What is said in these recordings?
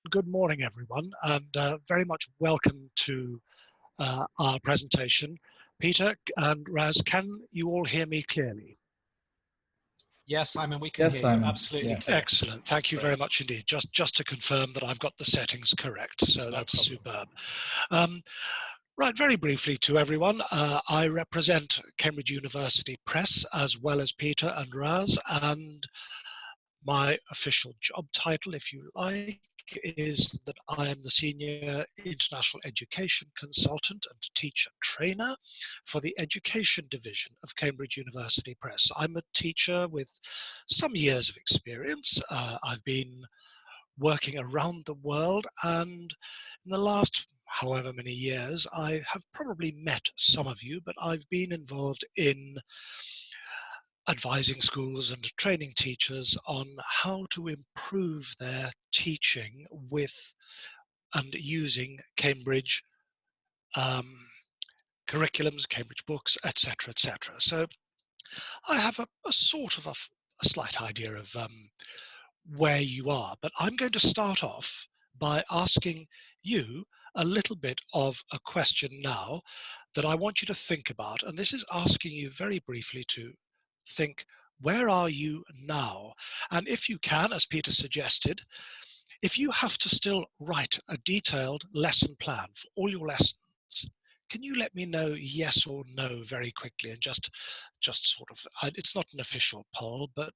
Good morning, everyone, and very much welcome to our presentation. Peter and Raz, can you all hear me clearly? Yes, Simon, we can Yes, hear Simon. you absolutely Yeah. clear. Excellent. Thank you very much indeed. Just to confirm that I've got the settings correct, so No that's problem. superb. Right, very briefly to everyone, I represent Cambridge University Press as well as Peter and Raz, and my official job title, if you like, is that I am the Senior International Education Consultant and Teacher Trainer for the Education Division of Cambridge University Press. I'm a teacher with some years of experience. I've been working around the world, and in the last however many years, I have probably met some of you, but I've been involved in advising schools and training teachers on how to improve their teaching with and using Cambridge curriculums, Cambridge books, etc., etc. So I have a sort of a slight idea of where you are, but I'm going to start off by asking you a little bit of a question now that I want you to think about, and this is asking you very briefly to think, where are you now? And if you can, as Peter suggested, if you have to still write a detailed lesson plan for all your lessons, can you let me know yes or no very quickly, and just sort of, it's not an official poll, but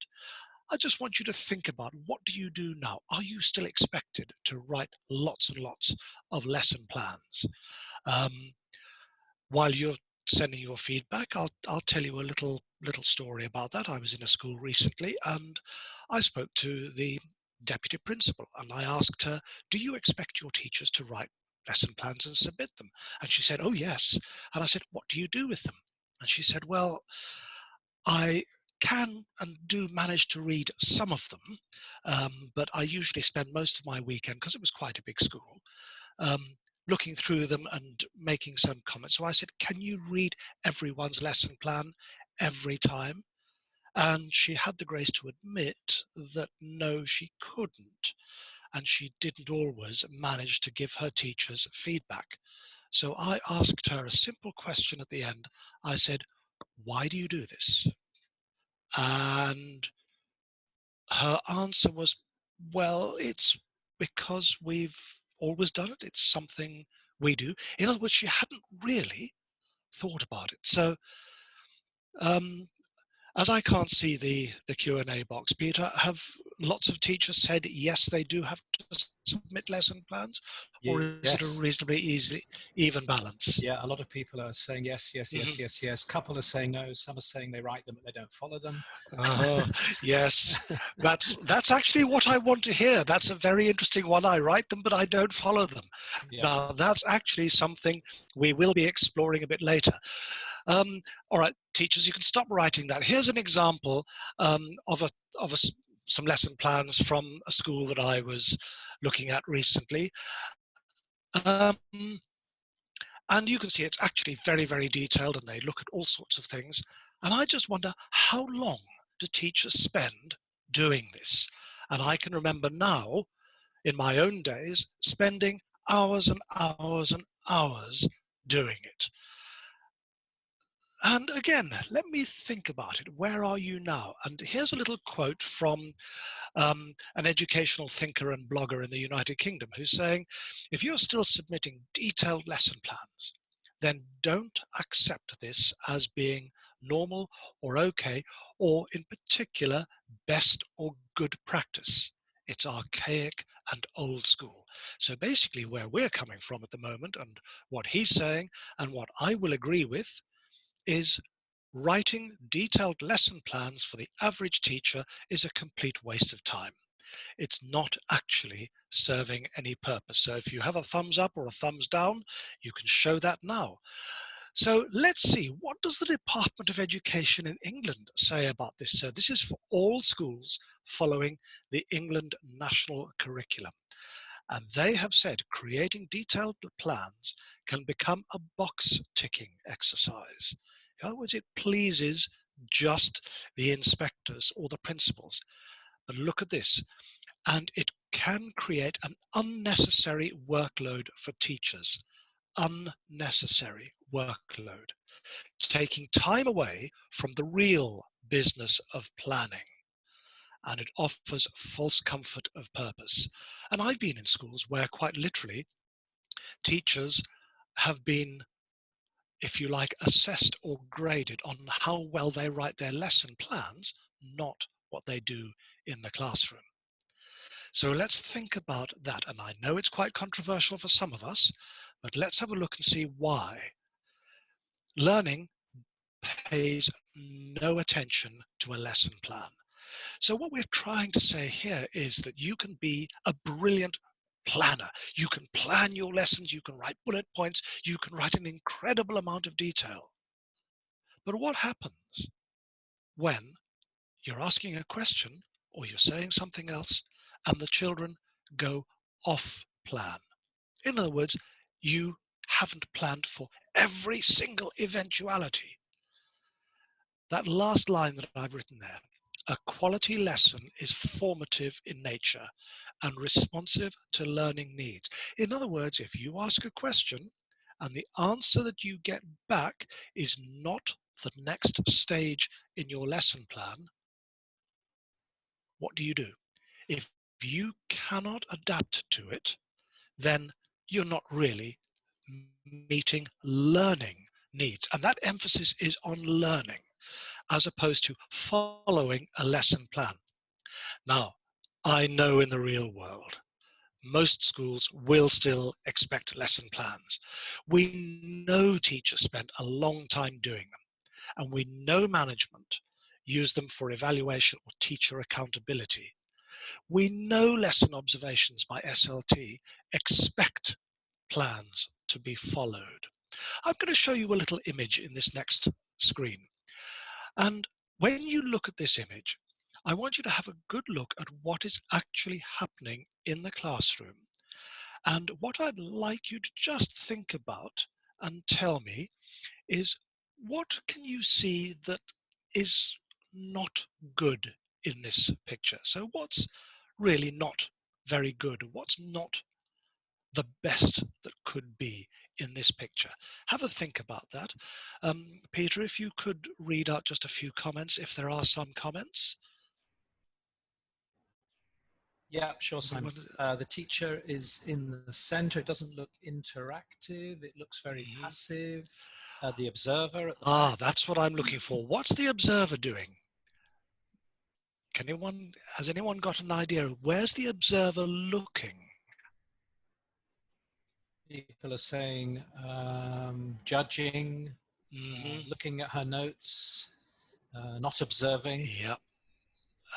I just want you to think about, what do you do now? Are you still expected to write lots and lots of lesson plans? While you're sending your feedback, I'll tell you a little story about that. I was in a school recently, and I spoke to the deputy principal, and I asked her, do you expect your teachers to write lesson plans and submit them? And she said, oh yes. And I said, what do you do with them? And she said, well, I can and do manage to read some of them, but I usually spend most of my weekend, because it was quite a big school, looking through them and making some comments. So I said, can you read everyone's lesson plan every time? And she had the grace to admit that no, she couldn't. And she didn't always manage to give her teachers feedback. So I asked her a simple question at the end. I said, why do you do this? And her answer was, well, it's because we've always done it. It's something we do. In other words, she hadn't really thought about it. So as I can't see the Q&A box, Peter, have lots of teachers said yes, they do have to submit lesson plans, or is it a reasonably even balance? Yeah, a lot of people are saying yes, yes, yes, yes, yes. Couple are saying no. Some are saying they write them, but they don't follow them. Yes, that's actually what I want to hear. That's a very interesting one. I write them, but I don't follow them. Yeah. Now, that's actually something we will be exploring a bit later. All right, teachers, you can stop writing that. Here's an example of some lesson plans from a school that I was looking at recently. And you can see it's actually very, very detailed, and they look at all sorts of things. And I just wonder, how long do teachers spend doing this? And I can remember now, in my own days, spending hours and hours and hours doing it. And again, let me think about it. Where are you now? And here's a little quote from an educational thinker and blogger in the United Kingdom who's saying, if you're still submitting detailed lesson plans, then don't accept this as being normal or okay, or in particular, best or good practice. It's archaic and old school. So basically where we're coming from at the moment, and what he's saying and what I will agree with, is writing detailed lesson plans for the average teacher is a complete waste of time. It's not actually serving any purpose. So if you have a thumbs up or a thumbs down, you can show that now. So let's see, what does the Department of Education in England say about this? So this is for all schools following the England National Curriculum. And they have said creating detailed plans can become a box ticking exercise. In other words, it pleases just the inspectors or the principals. But look at this. And it can create an unnecessary workload for teachers. Unnecessary workload, taking time away from the real business of planning. And it offers false comfort of purpose. And I've been in schools where quite literally teachers have been, if you like, assessed or graded on how well they write their lesson plans, not what they do in the classroom. So let's think about that. And I know it's quite controversial for some of us, but let's have a look and see why. Learning pays no attention to a lesson plan. So what we're trying to say here is that you can be a brilliant planner. You can plan your lessons, you can write bullet points, you can write an incredible amount of detail. But what happens when you're asking a question or you're saying something else and the children go off plan? In other words, you haven't planned for every single eventuality. That last line that I've written there, a quality lesson is formative in nature and responsive to learning needs. In other words, if you ask a question and the answer that you get back is not the next stage in your lesson plan, what do you do? If you cannot adapt to it, then you're not really meeting learning needs. And that emphasis is on learning, as opposed to following a lesson plan. Now, I know in the real world, most schools will still expect lesson plans. We know teachers spend a long time doing them, and we know management use them for evaluation or teacher accountability. We know lesson observations by SLT expect plans to be followed. I'm going to show you a little image in this next screen. And when you look at this image, I want you to have a good look at what is actually happening in the classroom. And what I'd like you to just think about and tell me is, what can you see that is not good in this picture? So what's really not very good? What's not the best that could be in this picture? Have a think about that. Peter, if you could read out just a few comments, if there are some comments. Yeah, sure, Simon. The teacher is in the center. It doesn't look interactive. It looks very passive. The observer at the back. That's what I'm looking for. What's the observer doing? Has anyone got an idea? Where's the observer looking? People are saying judging, looking at her notes, not observing. Yep,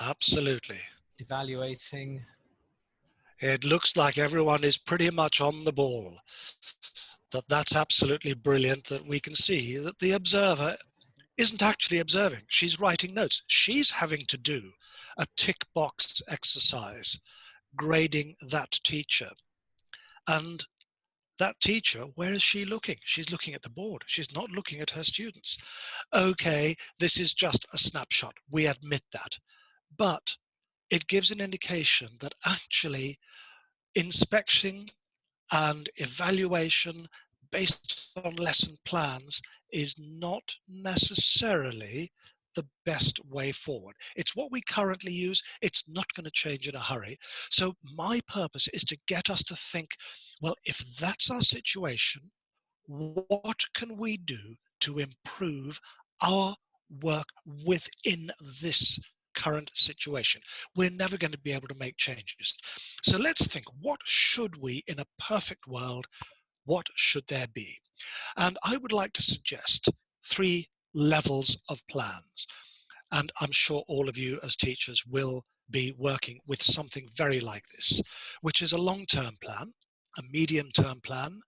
absolutely. Evaluating. It looks like everyone is pretty much on the ball. That's absolutely brilliant that we can see that the observer isn't actually observing. She's writing notes. She's having to do a tick box exercise, grading that teacher. And that teacher, where is she looking? She's looking at the board. She's not looking at her students. Okay, this is just a snapshot. We admit that. But it gives an indication that actually inspection and evaluation based on lesson plans is not necessarily the best way forward. It's what we currently use. It's not going to change in a hurry. So my purpose is to get us to think, well, if that's our situation, what can we do to improve our work within this current situation? We're never going to be able to make changes. So let's think, what should we, in a perfect world, what should there be? And I would like to suggest 3 levels of plans. And I'm sure all of you as teachers will be working with something very like this, which is a long-term plan, a medium-term plan.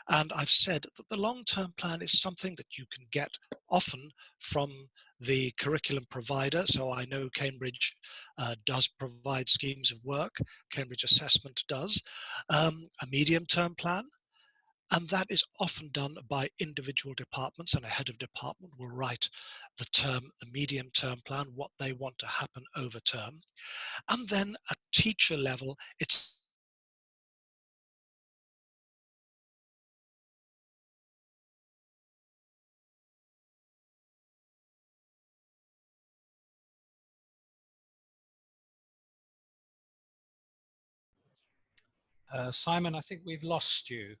And I've said that the long-term plan is something that you can get often from the curriculum provider. So I know Cambridge does provide schemes of work. Cambridge Assessment does. A medium-term plan, And that is often done by individual departments, and a head of department will write the medium-term plan, what they want to happen over term. And then at teacher level, it's Simon, I think we've lost you.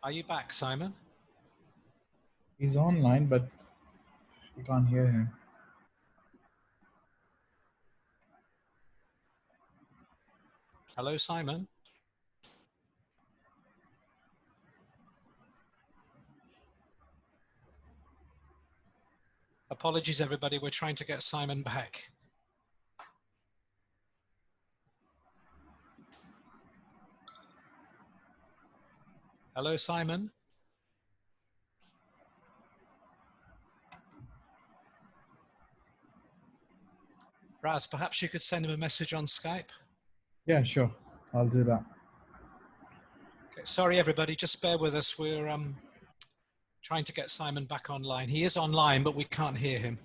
Are you back, Simon? He's online, but we can't hear him. Hello, Simon. Apologies, everybody. We're trying to get Simon back. Hello, Simon. Raz, perhaps you could send him a message on Skype. Yeah, sure. I'll do that. Okay, sorry, everybody. Just bear with us. We're trying to get Simon back online. He is online, but we can't hear him.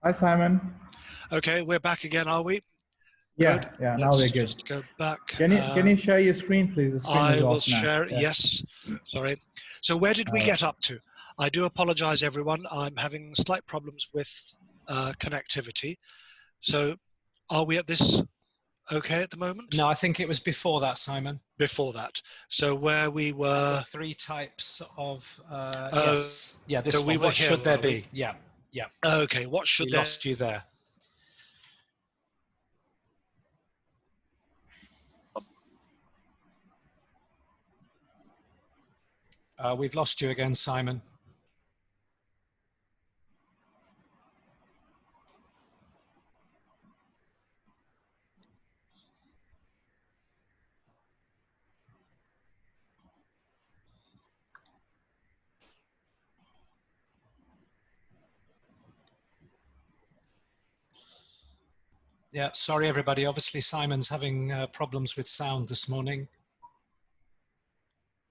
Hi, Simon. okay. We're back again, are we? Yeah, Good. yeah. Now Let's we're good. just go back. Can you share your screen, please? The screen is I will off now. share. Yeah. Yes. Sorry. So where did we get up to? I do apologize, everyone. I'm having slight problems with connectivity. So are we at this okay at the moment? No, I think it was before that, Simon. Before that. So where we were... The 3 types of... yes. Yeah, this so one. we were What here, should there be? Yeah, yeah. Okay, what should we there... lost you there. We've lost you again, Simon. Yeah, sorry everybody. Obviously Simon's having problems with sound this morning.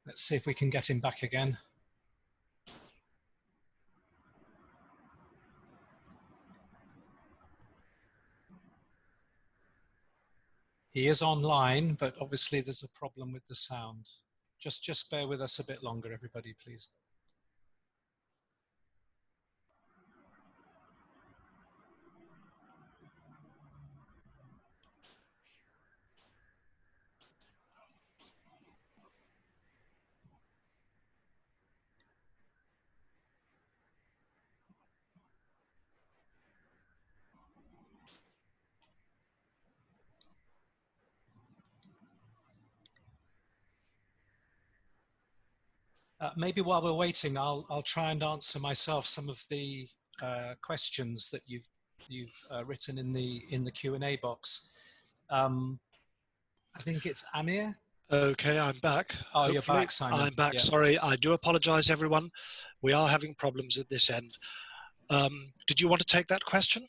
Let's see if we can get him back again. He is online, but obviously there's a problem with the sound. Just bear with us a bit longer, everybody, please. Maybe while we're waiting, I'll try and answer myself some of the questions that you've written in the Q&A box. I think it's Amir. Okay, I'm back. Oh, Hopefully. You're back, Simon. I'm back. Yeah. Sorry, I do apologize, everyone. We are having problems at this end. Did you want to take that question?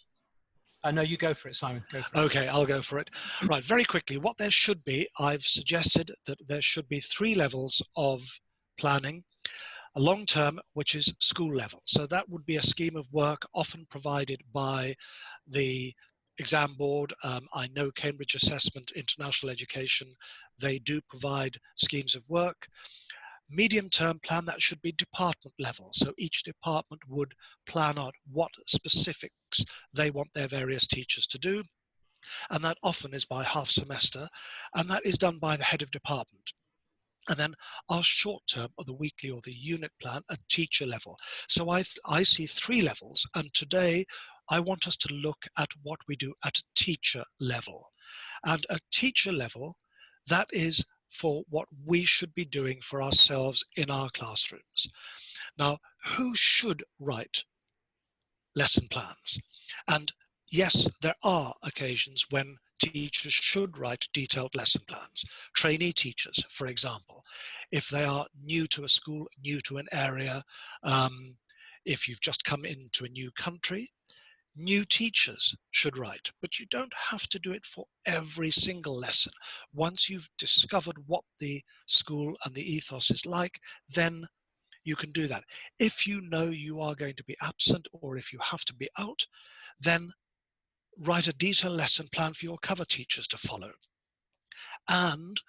No, you go for it, Simon. Go for it. Okay, I'll go for it. Right, very quickly, what there should be, I've suggested that there should be 3 levels of planning. A long term, which is school level. So that would be a scheme of work often provided by the exam board. I know Cambridge Assessment, International Education, they do provide schemes of work. Medium-term plan, that should be department level. So each department would plan out what specifics they want their various teachers to do. And that often is by half semester. And that is done by the head of department. And then our short term or the weekly or the unit plan at teacher level. So I see 3 levels. And today I want us to look at what we do at a teacher level. And at teacher level, that is for what we should be doing for ourselves in our classrooms. Now, who should write lesson plans? And yes, there are occasions when teachers should write detailed lesson plans. Trainee teachers, for example, if they are new to a school, new to an area, if you've just come into a new country, new teachers should write, but you don't have to do it for every single lesson. Once you've discovered what the school and the ethos is like, then you can do that. If you know you are going to be absent or if you have to be out, then write a detailed lesson plan for your cover teachers to follow. And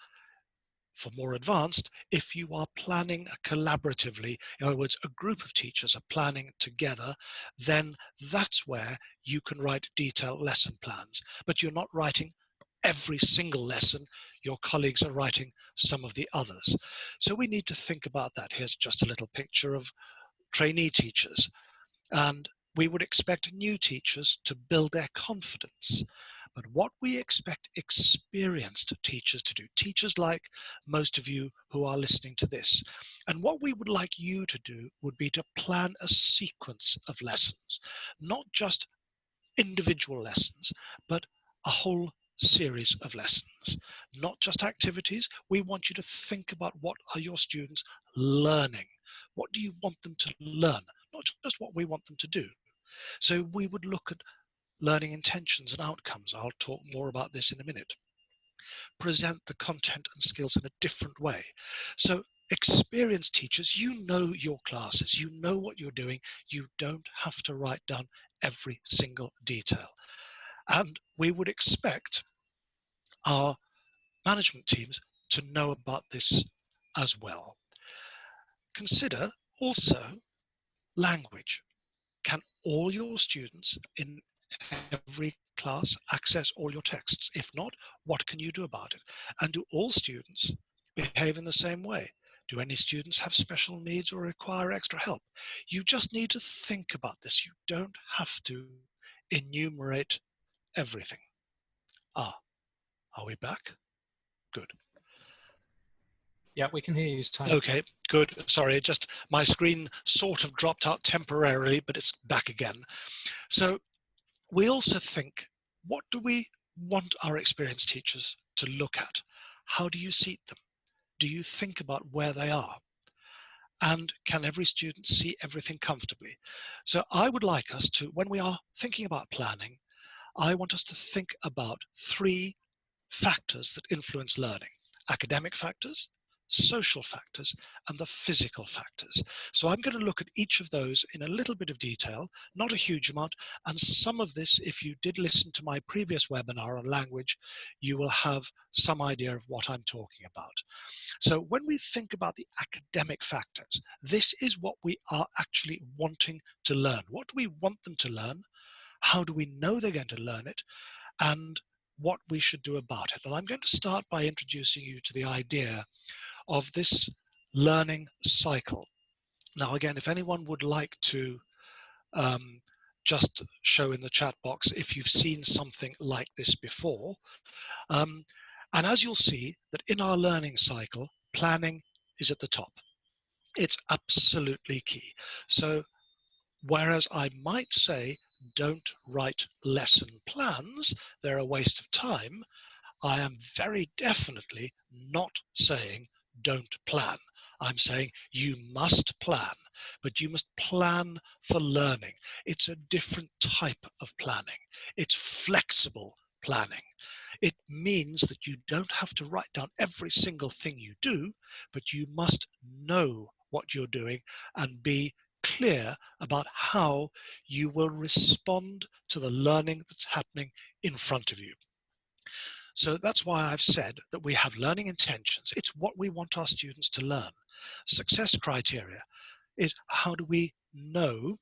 for more advanced, if you are planning collaboratively, in other words, a group of teachers are planning together, then that's where you can write detailed lesson plans. But you're not writing every single lesson, your colleagues are writing some of the others. So we need to think about that. Here's just a little picture of trainee teachers. And we would expect new teachers to build their confidence. But what we expect experienced teachers to do, teachers like most of you who are listening to this, and what we would like you to do would be to plan a sequence of lessons, not just individual lessons, but a whole series of lessons, not just activities. We want you to think about what are your students learning? What do you want them to learn? Not just what we want them to do. So we would look at learning intentions and outcomes. I'll talk more about this in a minute. Present the content and skills in a different way. So experienced teachers, you know your classes, you know what you're doing. You don't have to write down every single detail. And we would expect our management teams to know about this as well. Consider also language. Can all your students in every class access all your texts? If not, what can you do about it? And do all students behave in the same way? Do any students have special needs or require extra help? You just need to think about this. You don't have to enumerate everything. Are we back? Good. Yeah, we can hear you, Simon. Okay, good. Sorry, just my screen sort of dropped out temporarily, but it's back again. So we also think, what do we want our experienced teachers to look at? How do you seat them? Do you think about where they are? And can every student see everything comfortably? So I would like us to, when we are thinking about planning, I want us to think about 3 factors that influence learning: academic factors, social factors, and the physical factors. So I'm going to look at each of those in a little bit of detail, not a huge amount, and some of this, if you did listen to my previous webinar on language, you will have some idea of what I'm talking about. So when we think about the academic factors, this is what we are actually wanting to learn. What do we want them to learn? How do we know they're going to learn it? And what we should do about it. And I'm going to start by introducing you to the idea of this learning cycle. Now, again, if anyone would like to just show in the chat box if you've seen something like this before. And as you'll see that in our learning cycle, planning is at the top. It's absolutely key. So whereas I might say, don't write lesson plans, they're a waste of time, I am very definitely not saying don't plan. I'm saying you must plan, but you must plan for learning. It's a different type of planning. It's flexible planning. It means that you don't have to write down every single thing you do, but you must know what you're doing and be clear about how you will respond to the learning that's happening in front of you. So that's why I've said that we have learning intentions. It's what we want our students to learn. Success criteria is how do we know,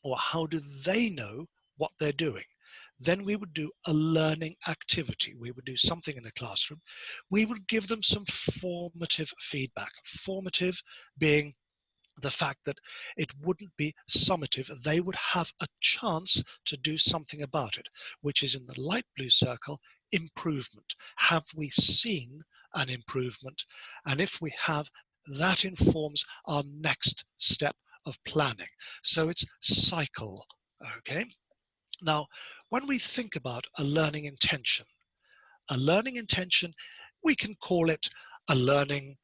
or how do they know what they're doing? Then we would do a learning activity. We would do something in the classroom. We would give them some formative feedback. Formative being the fact that it wouldn't be summative. They would have a chance to do something about it, which is in the light blue circle, improvement. Have we seen an improvement? And if we have, that informs our next step of planning. So it's cycle, okay? Now, when we think about a learning intention, a learning intention, we can call it a learning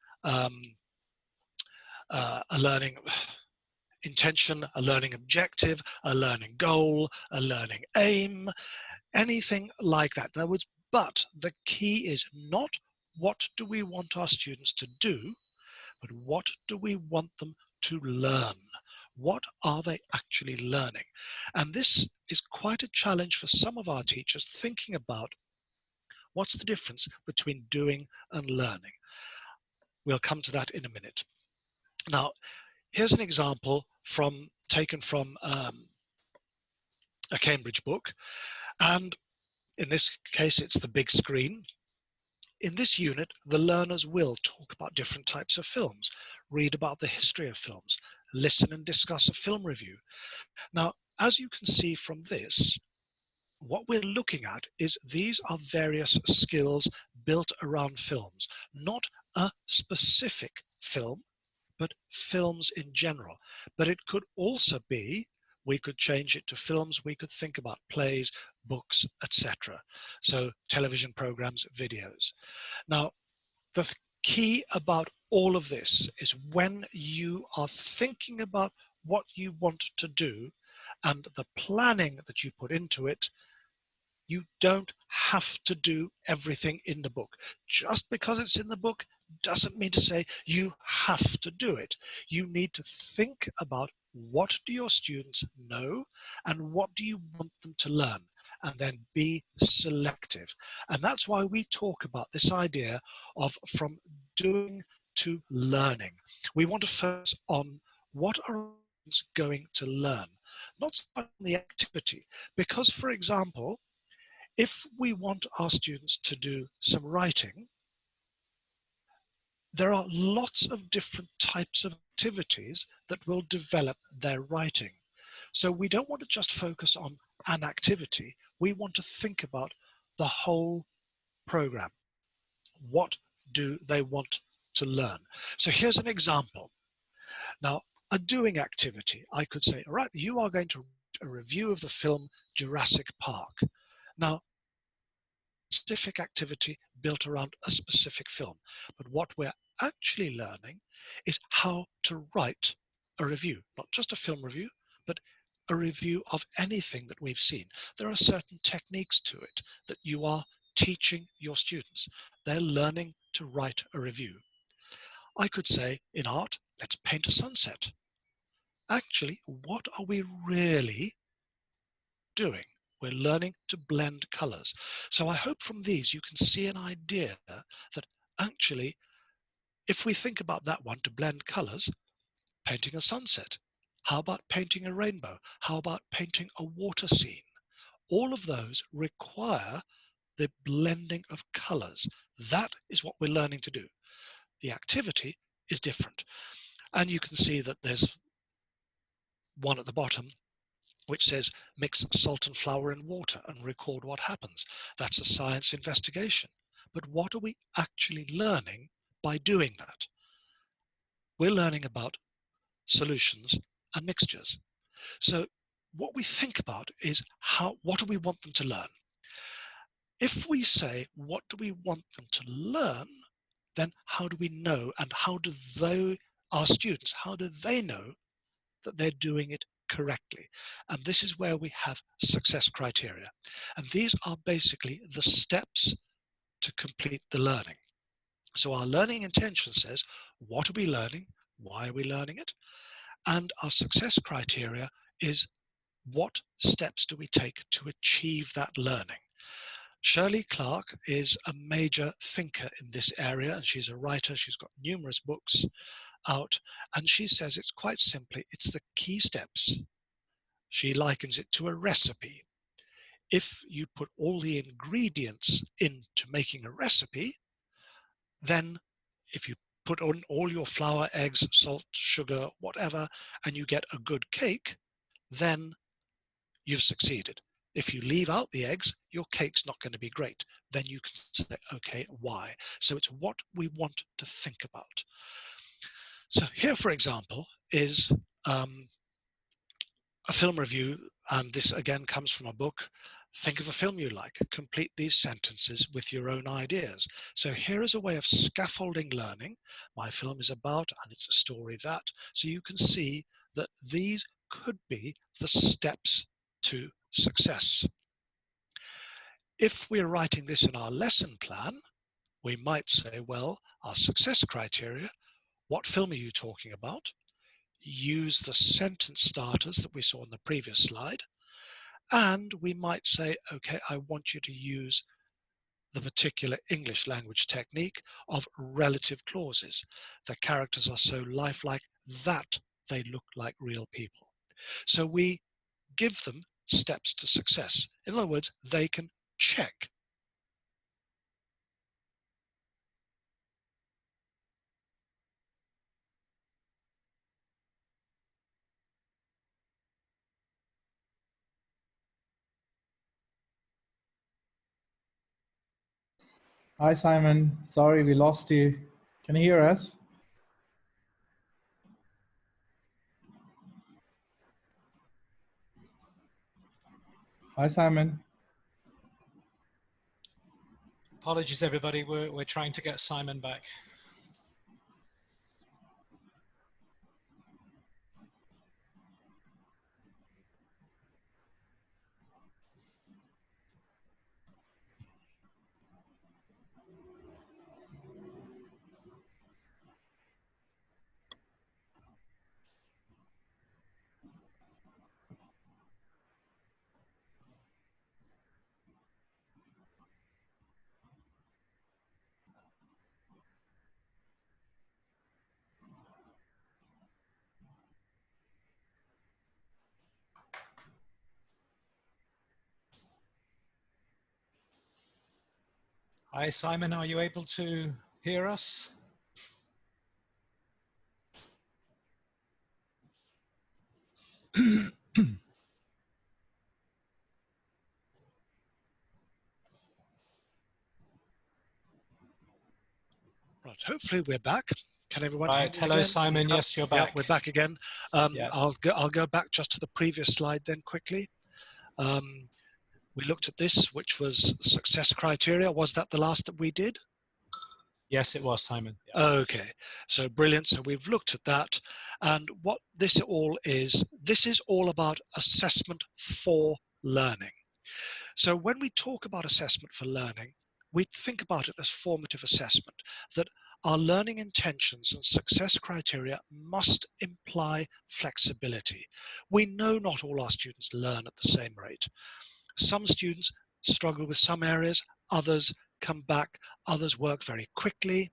intention, a learning objective, a learning goal, a learning aim, anything like that. In other words, but the key is not what do we want our students to do, but what do we want them to learn? What are they actually learning? And this is quite a challenge for some of our teachers, thinking about what's the difference between doing and learning. We'll come to that in a minute. Now, here's an example taken from a Cambridge book, and in this case it's the big screen. In this unit, the learners will talk about different types of films, read about the history of films, listen and discuss a film review. Now, as you can see from this, what we're looking at is these are various skills built around films, not a specific film, but films in general. But it could also be, we could change it to films, we could think about plays, books, etc. So television programs, videos. Now, the key about all of this is when you are thinking about what you want to do and the planning that you put into it, you don't have to do everything in the book. Just because it's in the book doesn't mean to say you have to do it. You need to think about what do your students know and what do you want them to learn, and then be selective. And that's why we talk about this idea of from doing to learning. We want to focus on what are our students going to learn, not so much on the activity. Because, for example, if we want our students to do some writing, there are lots of different types of activities that will develop their writing. So we don't want to just focus on an activity. We want to think about the whole program. What do they want to learn? So here's an example. Now, a doing activity, I could say, all right, you are going to write a review of the film Jurassic Park. Now, specific activity built around a specific film. But what we're actually learning is how to write a review, not just a film review, but a review of anything that we've seen. There are certain techniques to it that you are teaching your students. They're learning to write a review. I could say in art, let's paint a sunset. Actually, what are we really doing? We're learning to blend colors. So I hope from these you can see an idea that actually, if we think about that one, to blend colors, painting a sunset. How about painting a rainbow? How about painting a water scene? All of those require the blending of colors. That is what we're learning to do. The activity is different. And you can see that there's one at the bottom which says mix salt and flour in water and record what happens. That's a science investigation. But what are we actually learning by doing that? We're learning about solutions and mixtures. So what we think about is what do we want them to learn? If we say, what do we want them to learn? Then how do we know, and how do our students, how do they know that they're doing it correctly? And this is where we have success criteria. And these are basically the steps to complete the learning. So our learning intention says, what are we learning? Why are we learning it? And our success criteria is, what steps do we take to achieve that learning? Shirley Clark is a major thinker in this area, and she's a writer. She's got numerous books out, and she says it's quite simply, it's the key steps. She likens it to a recipe. If you put all the ingredients into making a recipe, then if you put on all your flour, eggs, salt, sugar, whatever, and you get a good cake, then you've succeeded. If you leave out the eggs, your cake's not going to be great. Then you can say, okay, why? So it's what we want to think about. So here, for example, is a film review, and this again comes from a book, Think of a film you like. Complete these sentences with your own ideas. So here is a way of scaffolding learning. My film is about, and it's a story that. So you can see that these could be the steps to success. If we're writing this in our lesson plan, we might say, well, our success criteria, what film are you talking about? Use the sentence starters that we saw in the previous slide. And we might say, okay, I want you to use the particular English language technique of relative clauses. The characters are so lifelike that they look like real people. So we give them steps to success. In other words, they can check. Hi, Simon. Sorry, we lost you. Can you hear us? Hi, Simon. Apologies, everybody. We're trying to get Simon back. Hi, Simon. Are you able to hear us? Right, hopefully we're back. Can everyone hear Right. me Hello, again? Simon. Yes, you're back. Yeah, we're back again. Yeah. I'll go back just to the previous slide then quickly. We looked at this, which was success criteria. Was that the last that we did? Yes, it was, Simon. Yeah. Okay, so brilliant. So we've looked at that. And what this is all about assessment for learning. So when we talk about assessment for learning, we think about it as formative assessment, that our learning intentions and success criteria must imply flexibility. We know not all our students learn at the same rate. Some students struggle with some areas, others come back, others work very quickly,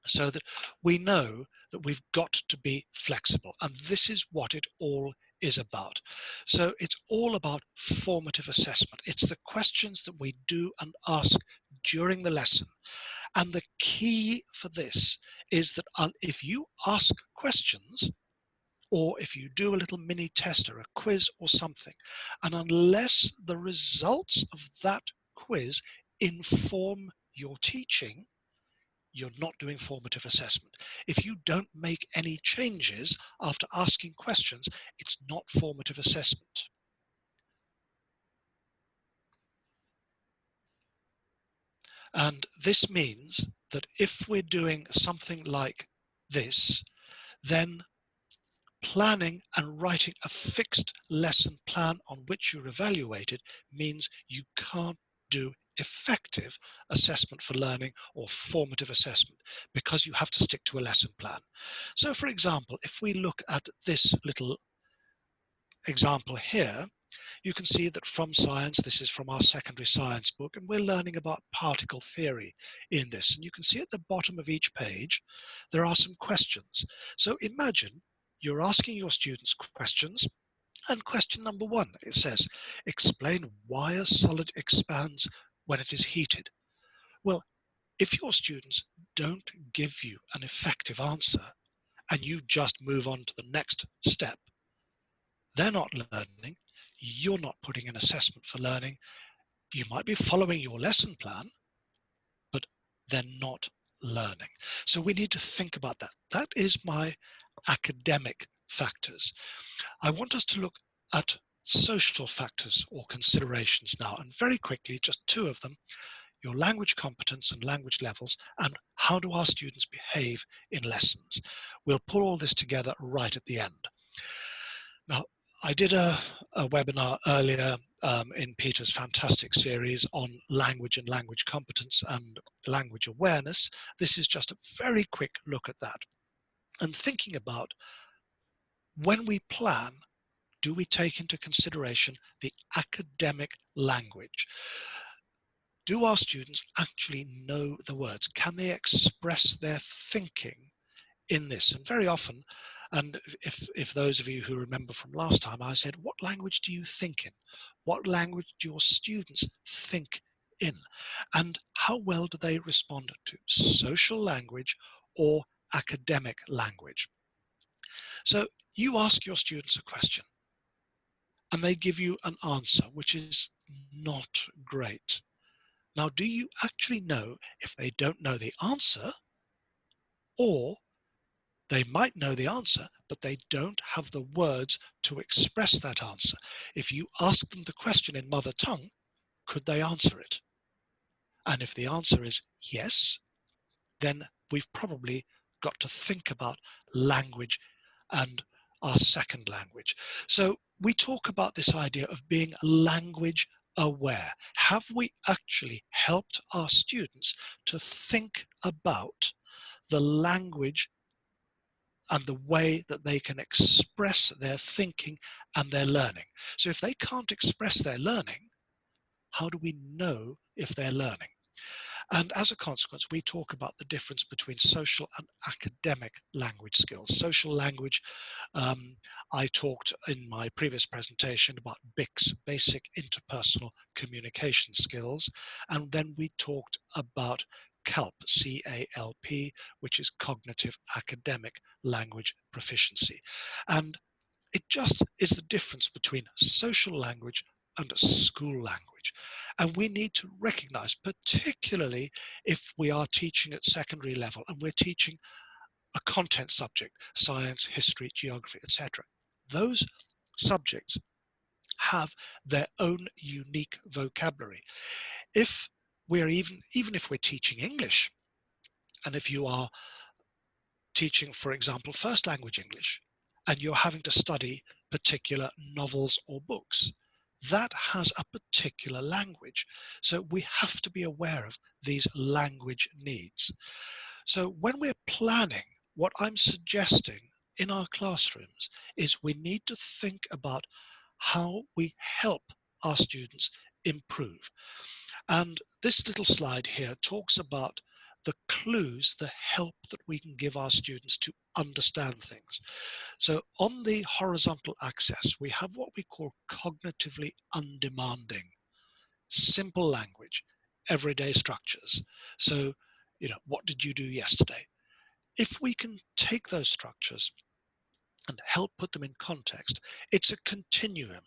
so that we know that we've got to be flexible. And this is what it all is about. So it's all about formative assessment. It's the questions that we do and ask during the lesson. And the key for this is that if you ask questions, or if you do a little mini test or a quiz or something, and unless the results of that quiz inform your teaching, you're not doing formative assessment. If you don't make any changes after asking questions, it's not formative assessment. And this means that if we're doing something like this, then planning and writing a fixed lesson plan on which you're evaluated means you can't do effective assessment for learning or formative assessment, because you have to stick to a lesson plan. So for example, if we look at this little example here, you can see that from science, this is from our secondary science book, and we're learning about particle theory in this. And you can see at the bottom of each page, there are some questions. So imagine you're asking your students questions, and question number 1, it says, explain why a solid expands when it is heated. Well, if your students don't give you an effective answer and you just move on to the next step, they're not learning, you're not putting an assessment for learning. You might be following your lesson plan, but they're not learning. So we need to think about that. That is my academic factors. I want us to look at social factors or considerations now, and very quickly, just two of them: your language competence and language levels, and how do our students behave in lessons. We'll pull all this together right at the end. Now, I did a webinar earlier in Peter's fantastic series on language and language competence and language awareness. This is just a very quick look at that. And thinking about, when we plan, do we take into consideration the academic language? Do our students actually know the words? Can they express their thinking in this? And very often, and if those of you who remember from last time, I said, what language do you think in? What language do your students think in? And how well do they respond to social language or academic language? So you ask your students a question and they give you an answer which is not great. Now, do you actually know if they don't know the answer, or they might know the answer, but they don't have the words to express that answer? If you ask them the question in mother tongue, could they answer it? And if the answer is yes, then we've probably got to think about language and our second language. So we talk about this idea of being language aware. Have we actually helped our students to think about the language and the way that they can express their thinking and their learning? So if they can't express their learning, how do we know if they're learning? And as a consequence, we talk about the difference between social and academic language skills. Social language, I talked in my previous presentation about BICS, basic interpersonal communication skills. And then we talked about CALP, C-A-L-P, which is cognitive academic language proficiency. And it just is the difference between social language and a school language. And we need to recognize, particularly if we are teaching at secondary level and we're teaching a content subject, science, history, geography, etc. Those subjects have their own unique vocabulary. If we're even if we're teaching English, and if you are teaching, for example, first language English, and you're having to study particular novels or books, that has a particular language. So we have to be aware of these language needs. So when we're planning, what I'm suggesting in our classrooms is we need to think about how we help our students improve. And this little slide here talks about the clues, the help that we can give our students to understand things. So on the horizontal axis, we have what we call cognitively undemanding, simple language, everyday structures. So, what did you do yesterday? If we can take those structures and help put them in context, it's a continuum.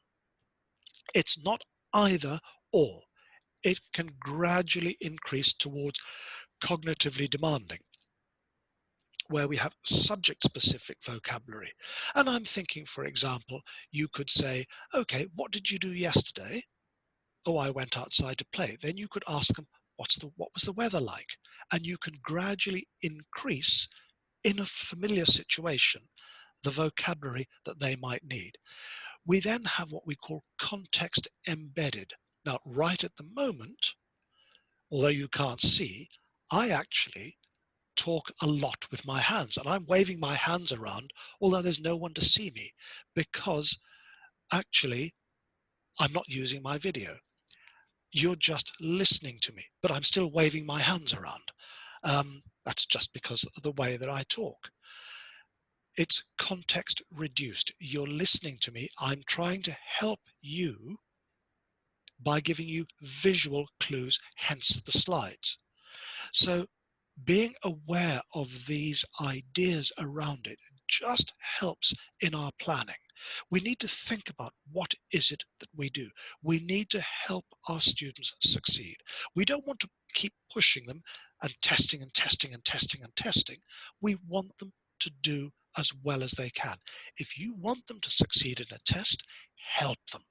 It's not either or. It can gradually increase towards cognitively demanding, where we have subject-specific vocabulary. And I'm thinking, for example, you could say, okay, what did you do yesterday? Oh, I went outside to play. Then you could ask them, what was the weather like? And you can gradually increase, in a familiar situation, the vocabulary that they might need. We then have what we call context embedded. Now, right at the moment, although you can't see, I actually talk a lot with my hands, and I'm waving my hands around, although there's no one to see me, because actually I'm not using my video. You're just listening to me, but I'm still waving my hands around. That's just because of the way that I talk. It's context reduced. You're listening to me. I'm trying to help you by giving you visual clues, hence the slides. So being aware of these ideas around it just helps in our planning. We need to think about, what is it that we do? We need to help our students succeed. We don't want to keep pushing them and testing and testing and testing and testing. We want them to do as well as they can. If you want them to succeed in a test, help them.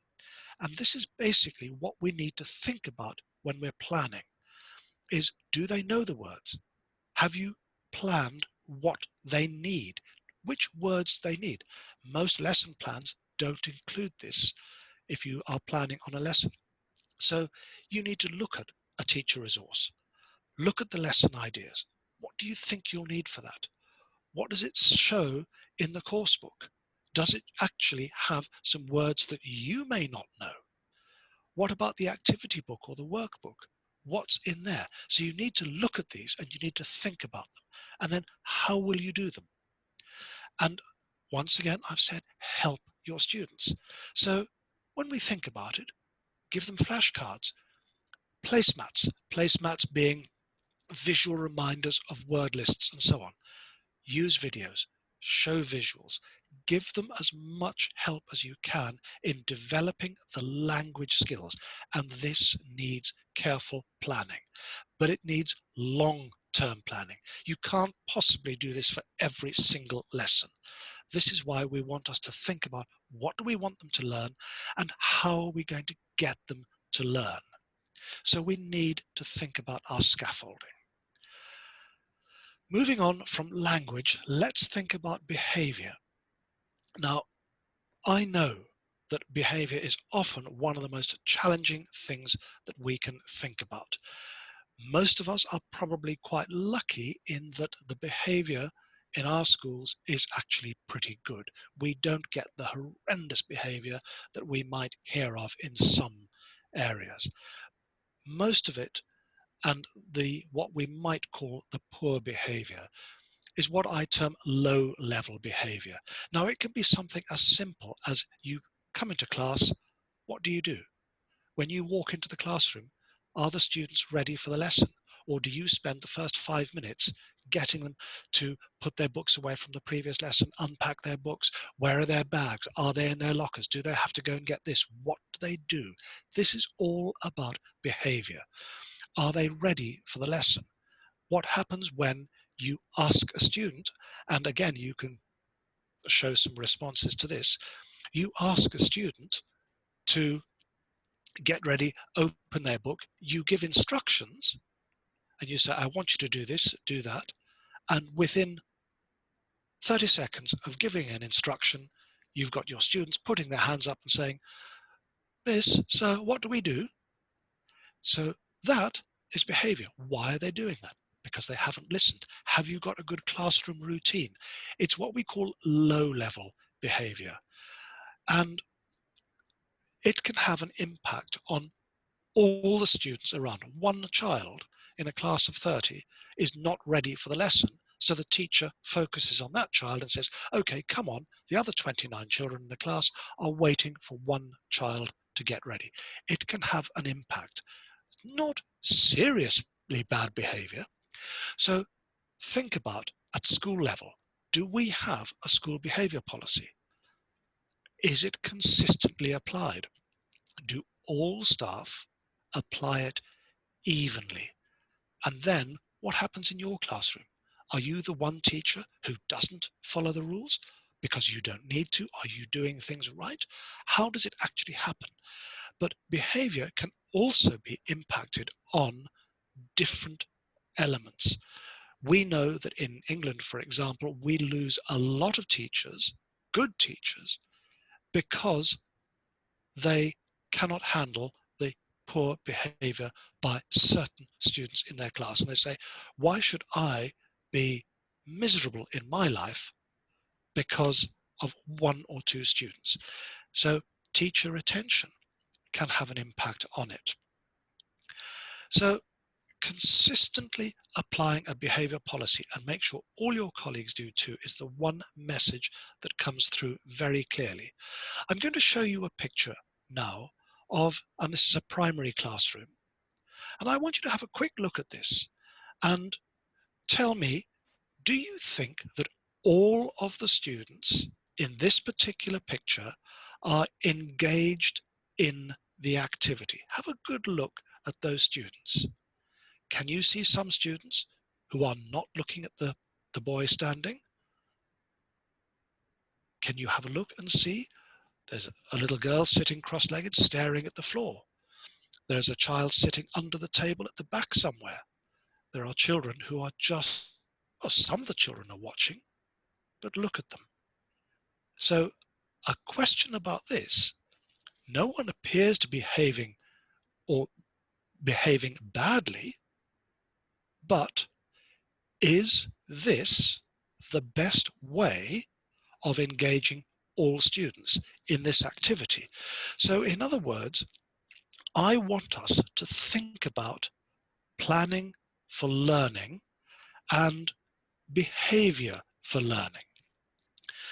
And this is basically what we need to think about when we're planning, is do they know the words? Have you planned what they need, which words they need? Most lesson plans don't include this if you are planning on a lesson. So you need to look at a teacher resource, look at the lesson ideas. What do you think you'll need for that? What does it show in the course book? Does it actually have some words that you may not know? What about the activity book or the workbook? What's in there? So you need to look at these and you need to think about them. And then how will you do them? And once again, I've said, help your students. So when we think about it, give them flashcards, placemats being visual reminders of word lists and so on. Use videos, show visuals, give them as much help as you can in developing the language skills. And this needs careful planning, but it needs long-term planning. You can't possibly do this for every single lesson. This is why we want us to think about what do we want them to learn and how are we going to get them to learn. So we need to think about our scaffolding. Moving on from language, let's think about behavior. Now, I know that behavior is often one of the most challenging things that we can think about. Most of us are probably quite lucky in that the behavior in our schools is actually pretty good. We don't get the horrendous behavior that we might hear of in some areas. Most of it, and what we might call the poor behavior, is what I term low-level behavior. Now, it can be something as simple as you come into class. What do? When you walk into the classroom, are the students ready for the lesson? Or do you spend the first 5 minutes getting them to put their books away from the previous lesson, unpack their books? Where are their bags? Are they in their lockers? Do they have to go and get this? What do they do? This is all about behavior. Are they ready for the lesson? What happens when you ask a student, and again, you can show some responses to this. You ask a student to get ready, open their book, you give instructions, and you say, I want you to do this, do that. And within 30 seconds of giving an instruction, you've got your students putting their hands up and saying, Miss, sir, what do we do? So that is behavior. Why are they doing that? Because they haven't listened. Have you got a good classroom routine? It's what we call low-level behavior. And it can have an impact on all the students around. One child in a class of 30 is not ready for the lesson, so the teacher focuses on that child and says, okay, come on, the other 29 children in the class are waiting for one child to get ready. It can have an impact. Not seriously bad behavior. So think about at school level, do we have a school behavior policy? Is it consistently applied? Do all staff apply it evenly? And then what happens in your classroom? Are you the one teacher who doesn't follow the rules because you don't need to? Are you doing things right? How does it actually happen? But behavior can also be impacted on different elements. We know that in England, for example, we lose a lot of teachers, good teachers, because they cannot handle the poor behavior by certain students in their class. And they say, why should I be miserable in my life because of one or two students? So teacher retention can have an impact on it. So consistently applying a behavior policy, and make sure all your colleagues do too, is the one message that comes through very clearly. I'm going to show you a picture now of, and this is a primary classroom, and I want you to have a quick look at this and tell me, do you think that all of the students in this particular picture are engaged in the activity? Have a good look at those students. Can you see some students who are not looking at the boy standing? Can you have a look and see There's a little girl sitting cross-legged, staring at the floor. There's a child sitting under the table at the back somewhere. There are children who are just, well, some of the children are watching, but look at them. So a question about this, no one appears to be behaving badly, but is this the best way of engaging all students in this activity? So in other words, I want us to think about planning for learning and behavior for learning.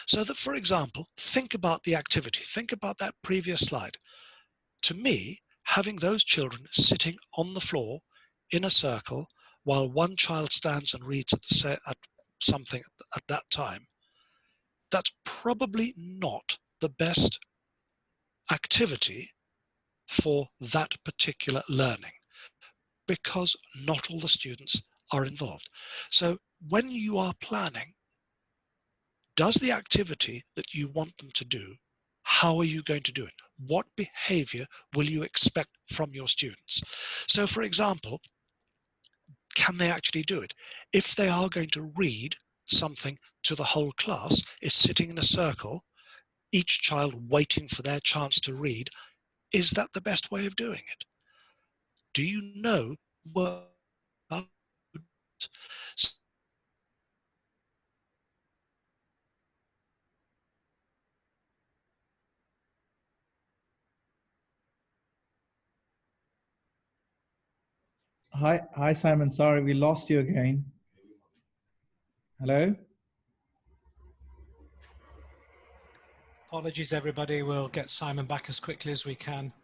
So that, for example, think about the activity, think about that previous slide. To me, having those children sitting on the floor in a circle while one child stands and reads at something at that time, that's probably not the best activity for that particular learning, because not all the students are involved. So when you are planning, does the activity that you want them to do, how are you going to do it? What behavior will you expect from your students? So for example, can they actually do it? If they are going to read something to the whole class, is sitting in a circle, each child waiting for their chance to read, is that the best way of doing it? Do you know what? Hi, Simon. Sorry, we lost you again. Hello? Apologies, everybody. We'll get Simon back as quickly as we can.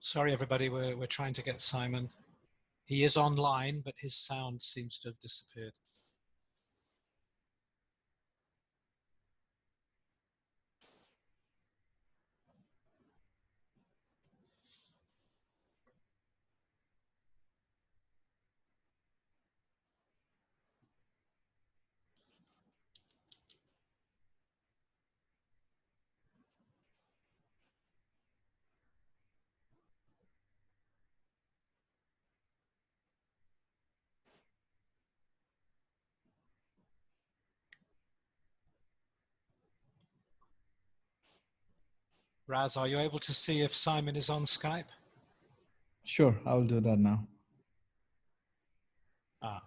Sorry, everybody. We're trying to get Simon. He is online, but his sound seems to have disappeared. Raz, are you able to see if Simon is on Skype? Sure, I'll do that now. Ah.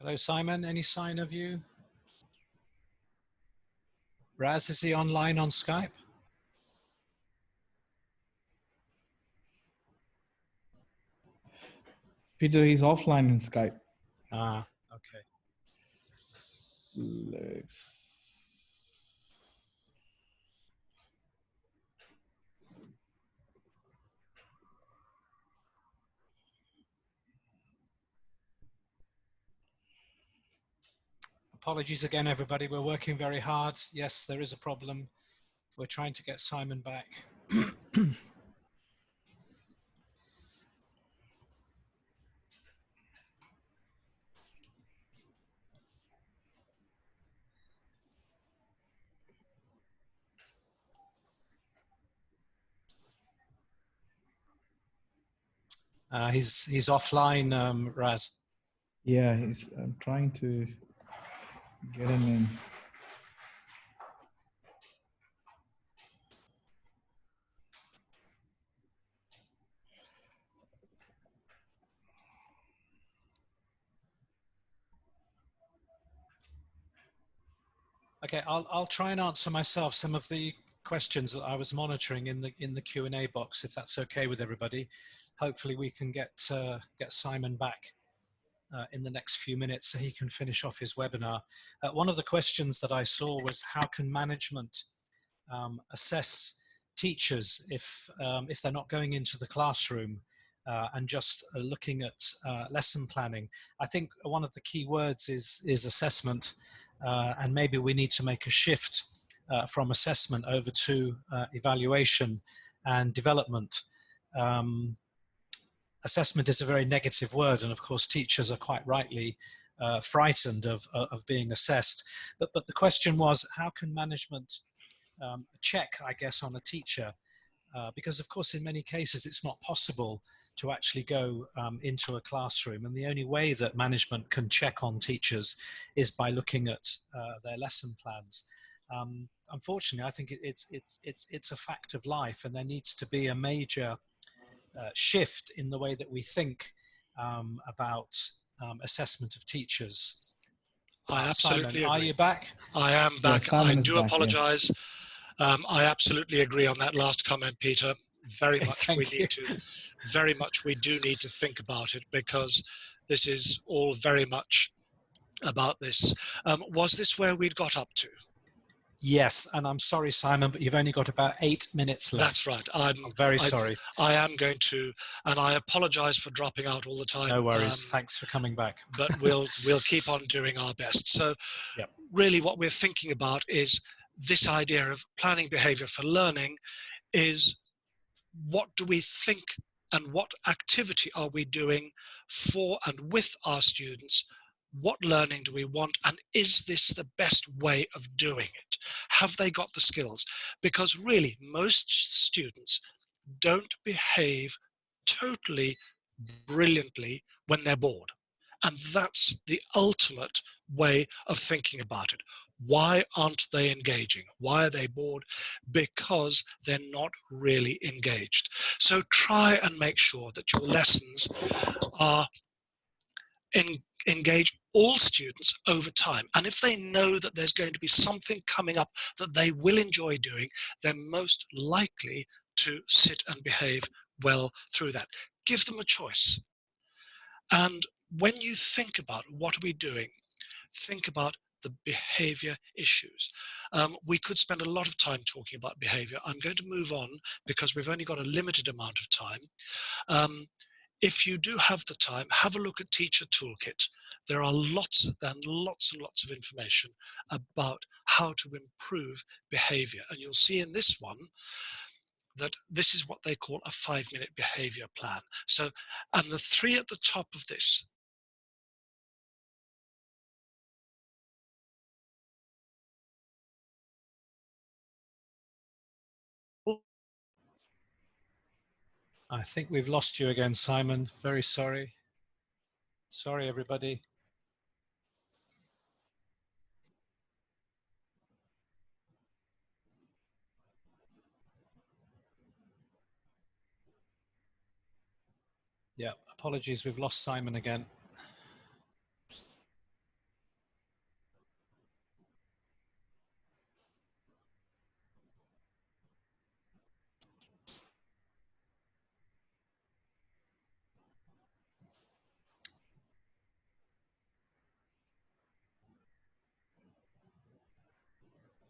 Hello, Simon. Any sign of you? Raz, is he online on Skype? Peter, he's offline in Skype. Ah, okay. Apologies again, everybody. We're working very hard. Yes, there is a problem. We're trying to get Simon back. He's offline, Raz. Yeah, I'm trying to get him in. Okay, I'll try and answer myself some of the questions that I was monitoring in the Q&A box, if that's okay with everybody. Hopefully we can get Simon back in the next few minutes so he can finish off his webinar. One of the questions that I saw was, how can management assess teachers if they're not going into the classroom and just looking at lesson planning? I think one of the key words is assessment, and maybe we need to make a shift from assessment over to evaluation and development. Assessment is a very negative word, and of course teachers are quite rightly frightened of being assessed. But the question was, how can management check, I guess, on a teacher? Because of course in many cases it's not possible to actually go into a classroom, and the only way that management can check on teachers is by looking at their lesson plans. Unfortunately, I think it's a fact of life, and there needs to be a major shift in the way that we think about assessment of teachers. I absolutely Simon, are agree. you back? I am back. Yeah, Simon I is do back, apologize. Yeah. I absolutely agree on that last comment, Peter. Very much we do need to think about it, because this is all very much about this. Was this where we'd got up to? Yes, and I'm sorry, Simon, but you've only got about 8 minutes left. That's right. I'm very sorry. I am going to, and I apologize for dropping out all the time. No worries. Thanks for coming back. But we'll keep on doing our best. So yep. Really what we're thinking about is this idea of planning behavior for learning is, what do we think and what activity are we doing for and with our students? What learning do we want, and is this the best way of doing it? Have they got the skills? Because really, most students don't behave totally brilliantly when they're bored. And that's the ultimate way of thinking about it. Why aren't they engaging? Why are they bored? Because they're not really engaged. So try and make sure that your lessons are engage all students over time. And if they know that there's going to be something coming up that they will enjoy doing, they're most likely to sit and behave well through that. Give them a choice. And when you think about what are we doing, think about the behavior issues. We could spend a lot of time talking about behavior. I'm going to move on because we've only got a limited amount of time. If you do have the time, have a look at Teacher Toolkit. There are lots and lots of information about how to improve behavior. And you'll see in this one that this is what they call a 5-minute behavior plan. So, and the 3 at the top of this, I think we've lost you again, Simon. Very sorry. Sorry, everybody. Yeah, apologies, we've lost Simon again.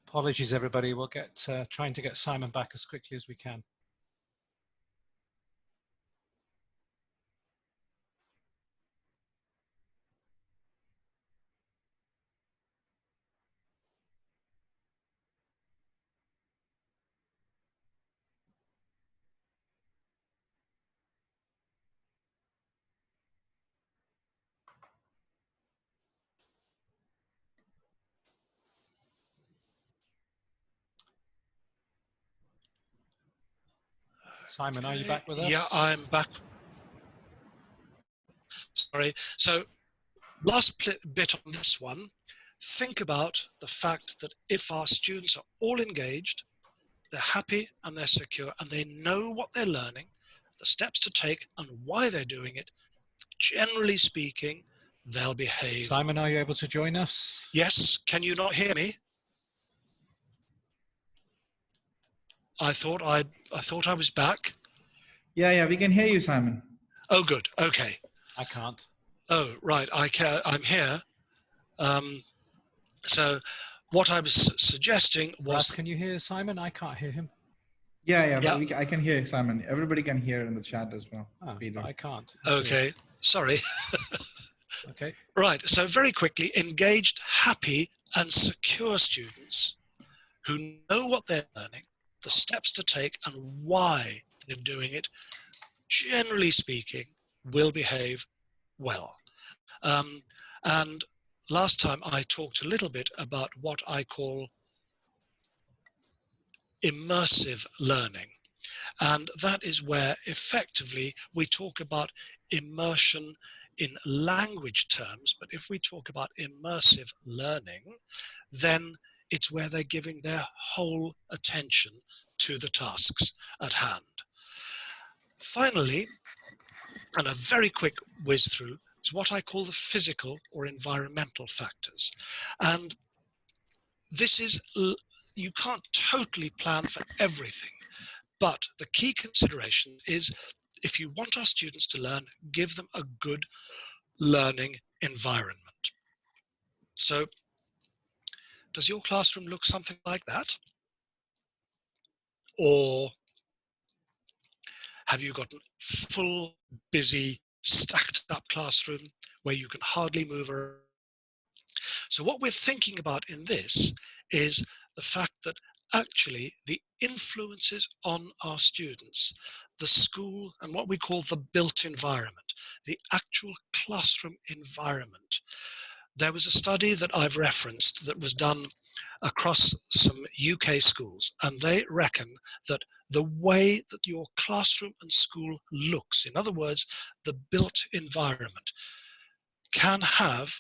Apologies, everybody. We'll get trying to get Simon back as quickly as we can. Simon, are you back with us? Yeah, I'm back. Sorry. So last bit on this one, think about the fact that if our students are all engaged, they're happy and they're secure and they know what they're learning, the steps to take and why they're doing it, generally speaking, they'll behave. Simon, are you able to join us? Yes, can you not hear me? I thought I was back. Yeah, we can hear you, Simon. Oh, good. Okay. I can't. Oh, right. I'm here. So what I was suggesting was... Russ, can you hear Simon? I can't hear him. Yeah, but I can hear Simon. Everybody can hear in the chat as well. Oh, Peter. but I can't. Okay, sorry. Okay. Right, so very quickly, engaged, happy and secure students who know what they're learning, the steps to take and why they're doing it, generally speaking, will behave well. And last time I talked a little bit about what I call immersive learning. And that is where effectively we talk about immersion in language terms, but if we talk about immersive learning, then it's where they're giving their whole attention to the tasks at hand. Finally, and a very quick whiz through, is what I call the physical or environmental factors. And this is, you can't totally plan for everything, but the key consideration is if you want our students to learn, give them a good learning environment. So does your classroom look something like that? Or have you got a full, busy, stacked up classroom where you can hardly move around? So what we're thinking about in this is the fact that actually the influences on our students, the school and what we call the built environment, the actual classroom environment. There was a study that I've referenced that was done across some UK schools, and they reckon that the way that your classroom and school looks, in other words, the built environment, can have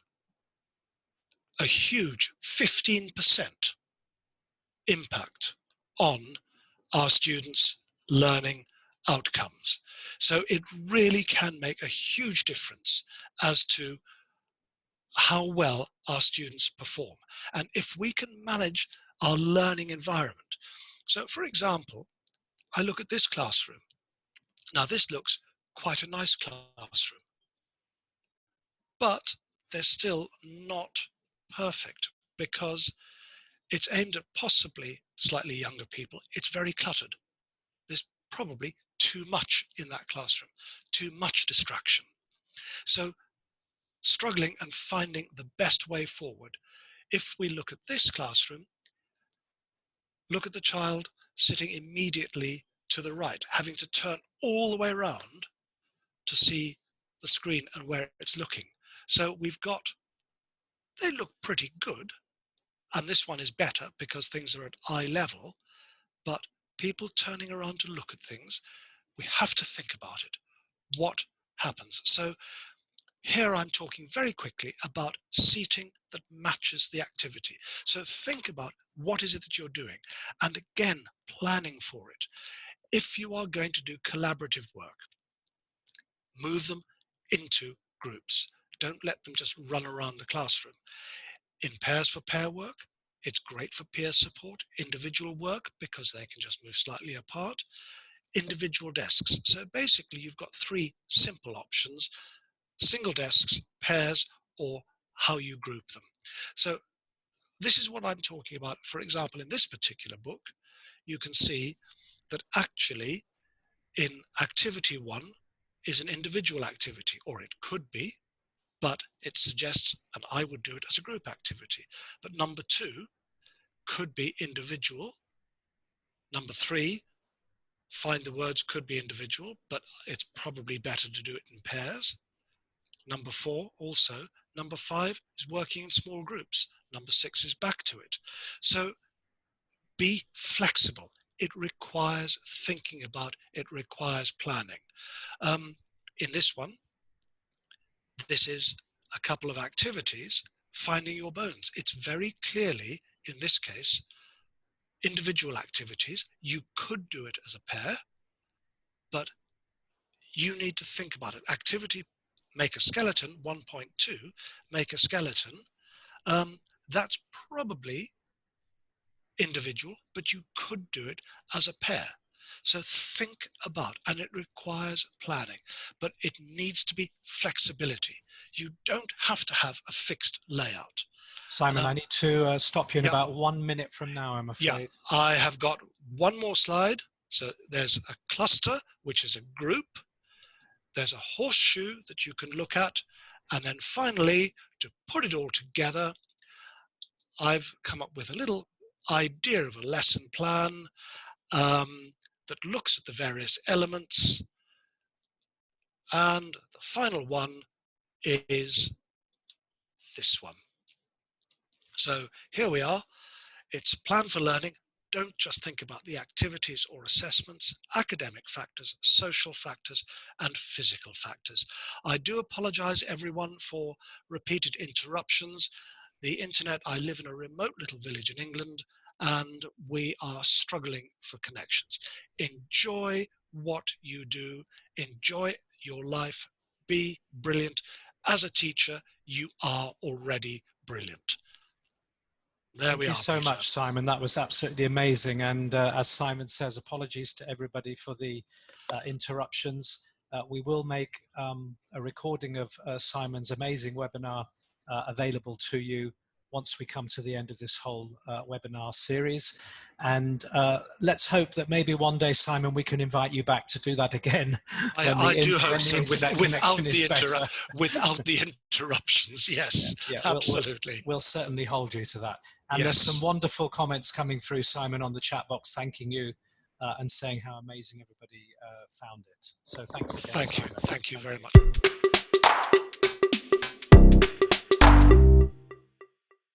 a huge 15% impact on our students' learning outcomes. So it really can make a huge difference as to how well our students perform. And if we can manage our learning environment. So for example, I look at this classroom. Now this looks quite a nice classroom, but they're still not perfect because it's aimed at possibly slightly younger people. It's very cluttered. There's probably too much in that classroom, too much distraction. So struggling and finding the best way forward. If we look at this classroom, look at the child sitting immediately to the right, having to turn all the way around to see the screen and where it's looking. So we've got, they look pretty good, and this one is better because things are at eye level, but people turning around to look at things, we have to think about it. What happens? So here I'm talking very quickly about seating that matches the activity. So think about what is it that you're doing, and again, planning for it. If you are going to do collaborative work, move them into groups. Don't let them just run around the classroom. In pairs for pair work, it's great for peer support. Individual work, because they can just move slightly apart. Individual desks. So basically you've got three simple options: single desks, pairs, or how you group them. So this is what I'm talking about. For example, in this particular book, you can see that actually in activity 1 is an individual activity, or it could be, but it suggests, and I would do it as a group activity. But number 2 could be individual. Number 3, find the words could be individual, but it's probably better to do it in pairs. Number 4 also. Number 5 is working in small groups. Number 6 is back to it. So be flexible. It requires thinking about, it requires planning. In this one, this is a couple of activities, finding your bones. It's very clearly, in this case, individual activities. You could do it as a pair, but you need to think about it. Activity, make a skeleton, 1.2, make a skeleton. That's probably individual, but you could do it as a pair. So think about, and it requires planning, but it needs to be flexibility. You don't have to have a fixed layout. Simon, I need to stop you in yeah. about 1 minute from now, I'm afraid. Yeah, I have got one more slide. So there's a cluster, which is a group. There's a horseshoe that you can look at. And then finally, to put it all together, I've come up with a little idea of a lesson plan that looks at the various elements. And the final one is this one. So here we are. It's a plan for learning. Don't just think about the activities or assessments, academic factors, social factors, and physical factors. I do apologize, everyone, for repeated interruptions. The internet, I live in a remote little village in England, and we are struggling for connections. Enjoy what you do. Enjoy your life. Be brilliant. As a teacher, you are already brilliant. Thank you so much, Simon. That was absolutely amazing. And as Simon says, apologies to everybody for the interruptions. We will make a recording of Simon's amazing webinar available to you once we come to the end of this whole webinar series. And let's hope that maybe one day, Simon, we can invite you back to do that again. I do hope so, without the interruptions, yes, yeah, absolutely. We'll certainly hold you to that. And there's some wonderful comments coming through, Simon, on the chat box, thanking you and saying how amazing everybody found it. So thanks again, Simon. Thank you very much.